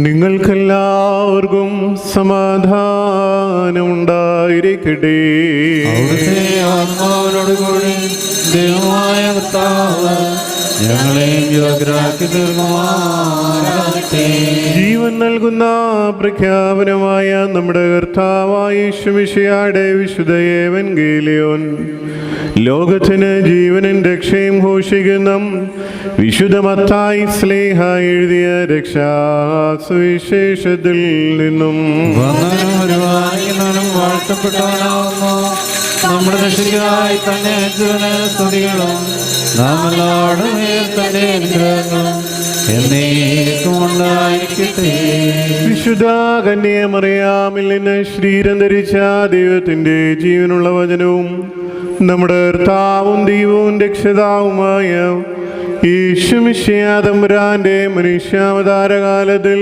നിങ്ങൾക്കെല്ലാവർക്കും സമാധാനം ഉണ്ടായിരിക്കട്ടെ. അവിടുത്തെ ആത്മാവിനോടുകൂടി ദൈവമായ കർത്താവ് ഞങ്ങളെയും യോഗ്യരാക്കി തീർക്കുമാറാകട്ടെ. ജീവൻ നൽകുന്ന പ്രഖ്യാപനമായ നമ്മുടെ കർത്താവായ യേശുമിശിഹായുടെ വിശുദ്ധ ഏവൻഗേലിയോൻ ലോകത്തിന് ജീവനും രക്ഷയും ഘോഷിക്കുന്ന വിശുദ്ധ മത്തായി സ്ലേഹ എഴുതിയ രക്ഷാസുവിശേഷത്തിൽ നിന്നും വാഴ്ത്തപ്പെട്ടവനാവുന്നു നമ്മുടെ രക്ഷയ്ക്കായി തന്നെ സ്തുതികളും നാം എല്ലാവരുടെ മേൽ തന്നെ അനുഗ്രഹങ്ങളും എന്നേക്കും ഉണ്ടായിരിക്കട്ടെ. വിശുദ്ധ കന്യാമറിയാമിൽ നിന്ന് ശരീരം ധരിച്ച ദൈവത്തിന്റെ ജീവനുള്ള വചനവും നമ്മുടെ കർത്താവും ദൈവവും രക്ഷിതാവുമായ യേശുമിശിഹാ തമ്പുരാന്റെ മനുഷ്യാവതാരകാലത്തിൽ